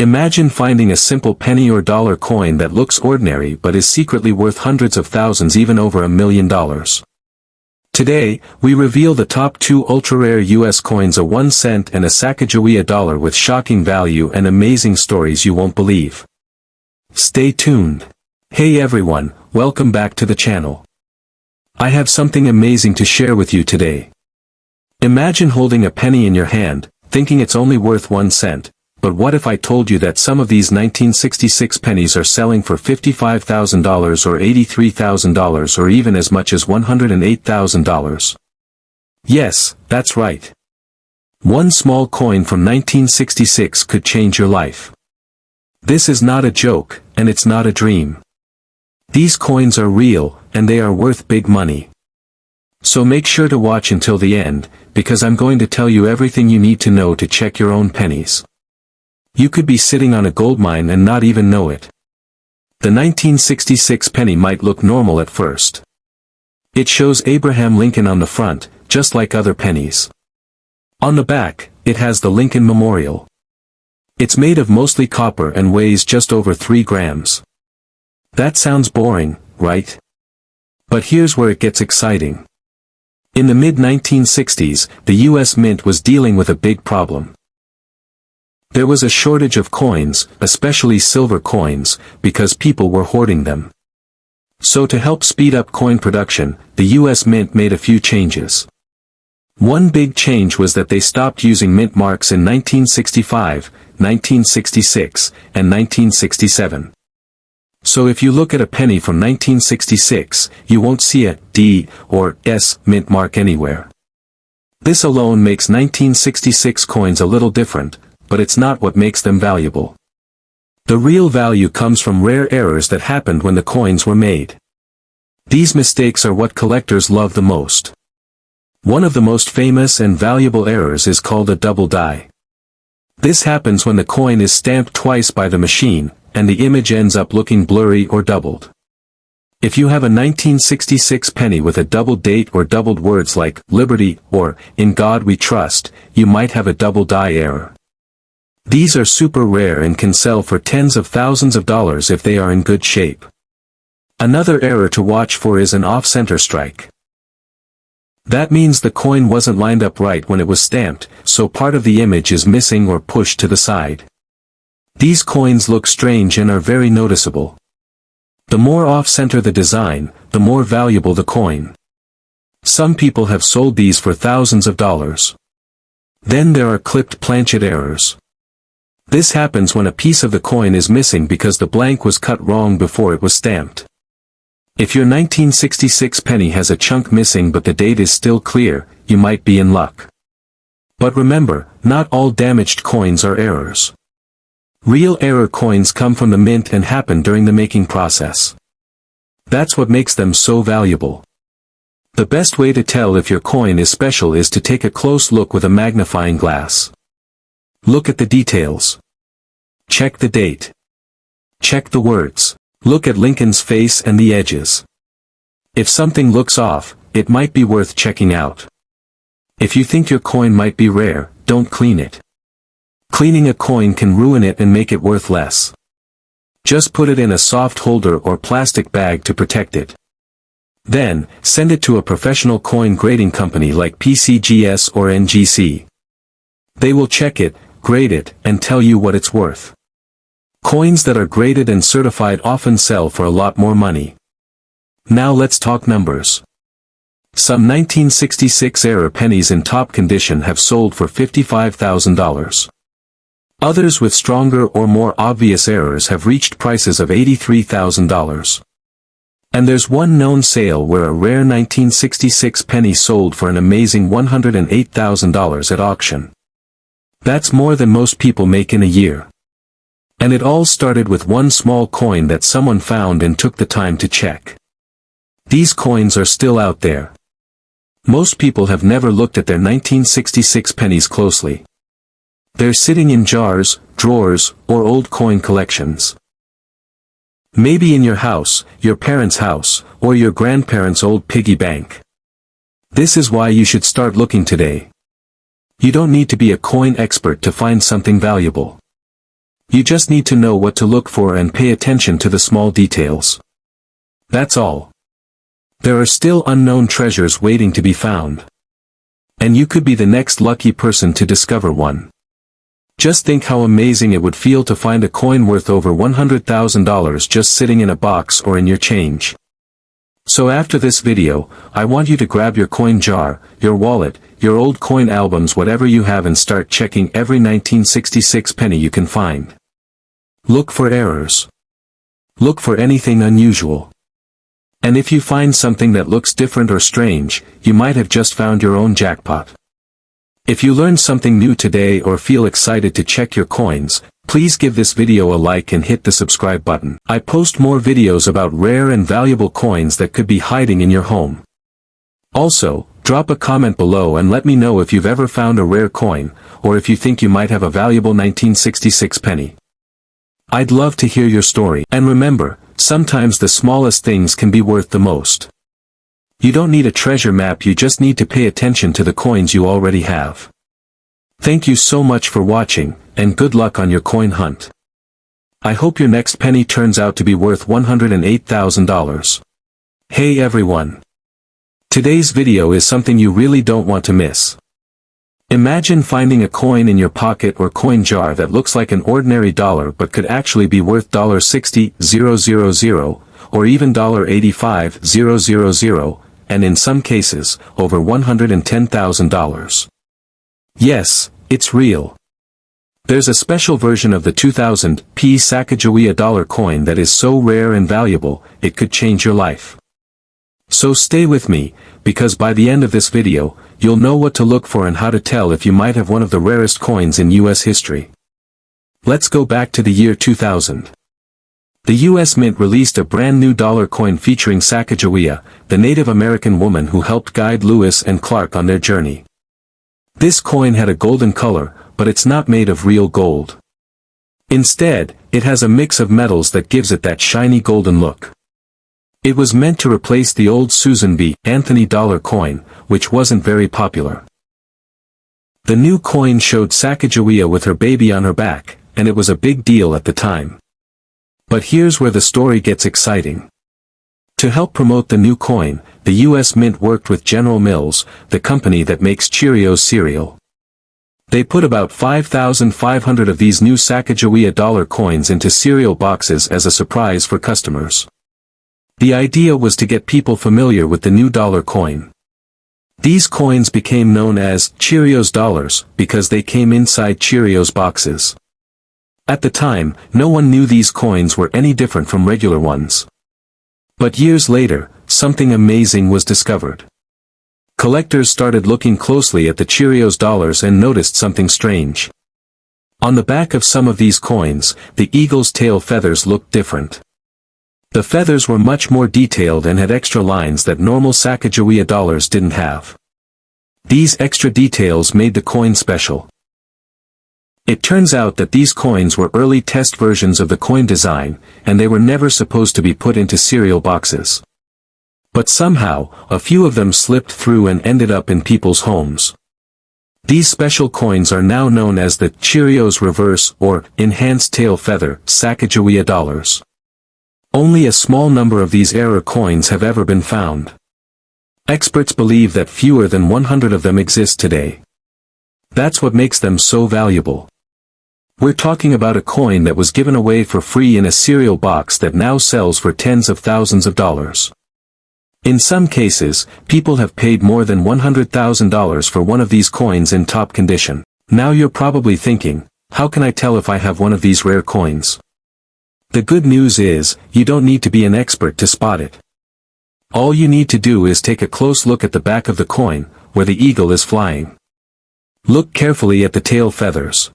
Imagine finding a simple penny or dollar coin that looks ordinary but is secretly worth hundreds of thousands, even over $1 million. Today, we reveal the top 2 ultra-rare US coins, a 1 cent and a Sacagawea dollar, with shocking value and amazing stories you won't believe. Stay tuned. Hey everyone, welcome back to the channel. I have something amazing to share with you today. Imagine holding a penny in your hand, thinking it's only worth 1 cent. But what if I told you that some of these 1966 pennies are selling for $55,000 or $83,000 or even as much as $108,000? Yes, that's right. One small coin from 1966 could change your life. This is not a joke, and it's not a dream. These coins are real, and they are worth big money. So make sure to watch until the end, because I'm going to tell you everything you need to know to check your own pennies. You could be sitting on a goldmine and not even know it. The 1966 penny might look normal at first. It shows Abraham Lincoln on the front, just like other pennies. On the back, it has the Lincoln Memorial. It's made of mostly copper and weighs just over 3 grams. That sounds boring, right? But here's where it gets exciting. In the mid-1960s, the US Mint was dealing with a big problem. There was a shortage of coins, especially silver coins, because people were hoarding them. So to help speed up coin production, the US Mint made a few changes. One big change was that they stopped using mint marks in 1965, 1966, and 1967. So if you look at a penny from 1966, you won't see a D or S mint mark anywhere. This alone makes 1966 coins a little different, but it's not what makes them valuable. The real value comes from rare errors that happened when the coins were made. These mistakes are what collectors love the most. One of the most famous and valuable errors is called a double die. This happens when the coin is stamped twice by the machine, and the image ends up looking blurry or doubled. If you have a 1966 penny with a doubled date or doubled words like Liberty or In God We Trust, you might have a double die error. These are super rare and can sell for tens of thousands of dollars if they are in good shape. Another error to watch for is an off-center strike. That means the coin wasn't lined up right when it was stamped, so part of the image is missing or pushed to the side. These coins look strange and are very noticeable. The more off-center the design, the more valuable the coin. Some people have sold these for thousands of dollars. Then there are clipped planchet errors. This happens when a piece of the coin is missing because the blank was cut wrong before it was stamped. If your 1966 penny has a chunk missing but the date is still clear, you might be in luck. But remember, not all damaged coins are errors. Real error coins come from the mint and happen during the making process. That's what makes them so valuable. The best way to tell if your coin is special is to take a close look with a magnifying glass. Look at the details. Check the date. Check the words. Look at Lincoln's face and the edges. If something looks off, it might be worth checking out. If you think your coin might be rare, don't clean it. Cleaning a coin can ruin it and make it worth less. Just put it in a soft holder or plastic bag to protect it. Then, send it to a professional coin grading company like PCGS or NGC. They will check it, grade it, and tell you what it's worth. Coins that are graded and certified often sell for a lot more money. Now let's talk numbers. Some 1966 era pennies in top condition have sold for $55,000. Others with stronger or more obvious errors have reached prices of $83,000. And there's one known sale where a rare 1966 penny sold for an amazing $108,000 at auction. That's more than most people make in a year. And it all started with one small coin that someone found and took the time to check. These coins are still out there. Most people have never looked at their 1966 pennies closely. They're sitting in jars, drawers, or old coin collections. Maybe in your house, your parents' house, or your grandparents' old piggy bank. This is why you should start looking today. You don't need to be a coin expert to find something valuable. You just need to know what to look for and pay attention to the small details. That's all. There are still unknown treasures waiting to be found. And you could be the next lucky person to discover one. Just think how amazing it would feel to find a coin worth over $100,000 just sitting in a box or in your change. So after this video, I want you to grab your coin jar, your wallet, your old coin albums, whatever you have, and start checking every 1966 penny you can find. Look for errors. Look for anything unusual. And if you find something that looks different or strange, you might have just found your own jackpot. If you learned something new today or feel excited to check your coins, please give this video a like and hit the subscribe button. I post more videos about rare and valuable coins that could be hiding in your home. Also, drop a comment below and let me know if you've ever found a rare coin, or if you think you might have a valuable 1966 penny. I'd love to hear your story. And remember, sometimes the smallest things can be worth the most. You don't need a treasure map, you just need to pay attention to the coins you already have. Thank you so much for watching, and good luck on your coin hunt. I hope your next penny turns out to be worth $108,000. Hey everyone! Today's video is something you really don't want to miss. Imagine finding a coin in your pocket or coin jar that looks like an ordinary dollar but could actually be worth $60,000, or even $85,000, and in some cases, over $110,000. Yes, it's real. There's a special version of the 2000 Sacagawea Dollar coin that is so rare and valuable, it could change your life. So stay with me, because by the end of this video, you'll know what to look for and how to tell if you might have one of the rarest coins in US history. Let's go back to the year 2000. The US Mint released a brand new dollar coin featuring Sacagawea, the Native American woman who helped guide Lewis and Clark on their journey. This coin had a golden color, but it's not made of real gold. Instead, it has a mix of metals that gives it that shiny golden look. It was meant to replace the old Susan B. Anthony dollar coin, which wasn't very popular. The new coin showed Sacagawea with her baby on her back, and it was a big deal at the time. But here's where the story gets exciting. To help promote the new coin, the US Mint worked with General Mills, the company that makes Cheerios cereal. They put about 5,500 of these new Sacagawea dollar coins into cereal boxes as a surprise for customers. The idea was to get people familiar with the new dollar coin. These coins became known as Cheerios dollars because they came inside Cheerios boxes. At the time, no one knew these coins were any different from regular ones. But years later, something amazing was discovered. Collectors started looking closely at the Cheerios dollars and noticed something strange. On the back of some of these coins, the eagle's tail feathers looked different. The feathers were much more detailed and had extra lines that normal Sacagawea dollars didn't have. These extra details made the coin special. It turns out that these coins were early test versions of the coin design, and they were never supposed to be put into cereal boxes. But somehow, a few of them slipped through and ended up in people's homes. These special coins are now known as the Cheerios Reverse or Enhanced Tail Feather Sacagawea dollars. Only a small number of these error coins have ever been found. Experts believe that fewer than 100 of them exist today. That's what makes them so valuable. We're talking about a coin that was given away for free in a cereal box that now sells for tens of thousands of dollars. In some cases, people have paid more than $100,000 for one of these coins in top condition. Now you're probably thinking, how can I tell if I have one of these rare coins? The good news is, you don't need to be an expert to spot it. All you need to do is take a close look at the back of the coin, where the eagle is flying. Look carefully at the tail feathers.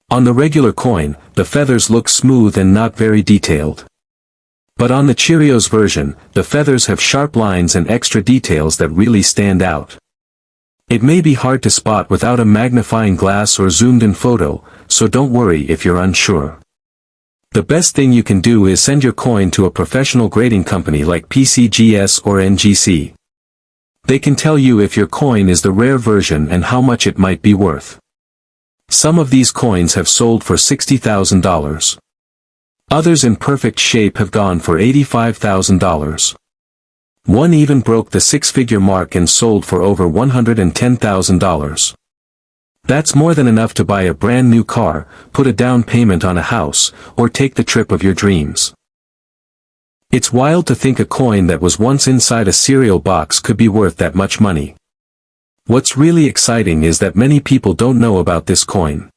On the regular coin, the feathers look smooth and not very detailed. But on the Cheerios version, the feathers have sharp lines and extra details that really stand out. It may be hard to spot without a magnifying glass or zoomed-in photo, so don't worry if you're unsure. The best thing you can do is send your coin to a professional grading company like PCGS or NGC. They can tell you if your coin is the rare version and how much it might be worth. Some of these coins have sold for $60,000. Others in perfect shape have gone for $85,000. One even broke the six-figure mark and sold for over $110,000. That's more than enough to buy a brand new car, put a down payment on a house, or take the trip of your dreams. It's wild to think a coin that was once inside a cereal box could be worth that much money. What's really exciting is that many people don't know about this coin.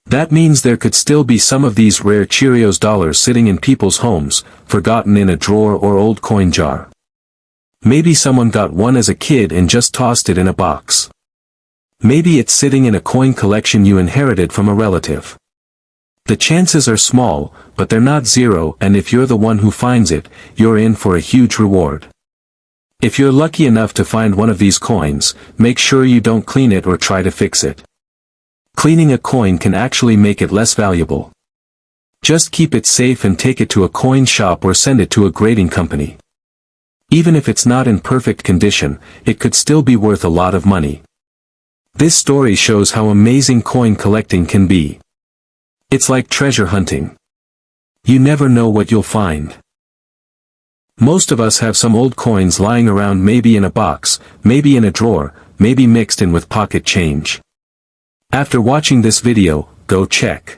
That means there could still be some of these rare Cheerios dollars sitting in people's homes, forgotten in a drawer or old coin jar. Maybe someone got one as a kid and just tossed it in a box. Maybe it's sitting in a coin collection you inherited from a relative. The chances are small, but they're not zero, and if you're the one who finds it, you're in for a huge reward. If you're lucky enough to find one of these coins, make sure you don't clean it or try to fix it. Cleaning a coin can actually make it less valuable. Just keep it safe and take it to a coin shop or send it to a grading company. Even if it's not in perfect condition, it could still be worth a lot of money. This story shows how amazing coin collecting can be. It's like treasure hunting. You never know what you'll find. Most of us have some old coins lying around, maybe in a box, maybe in a drawer, maybe mixed in with pocket change. After watching this video, go check.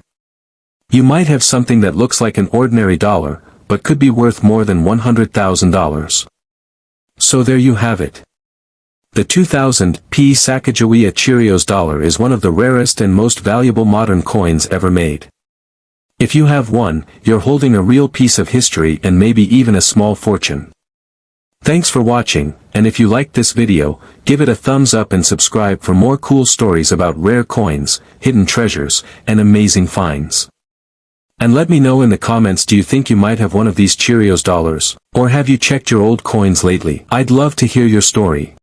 You might have something that looks like an ordinary dollar, but could be worth more than $100,000. So there you have it. The 2000 Sacagawea Cheerios dollar is one of the rarest and most valuable modern coins ever made. If you have one, you're holding a real piece of history and maybe even a small fortune. Thanks for watching, and if you liked this video, give it a thumbs up and subscribe for more cool stories about rare coins, hidden treasures, and amazing finds. And let me know in the comments, do you think you might have one of these Cheerios dollars, or have you checked your old coins lately? I'd love to hear your story.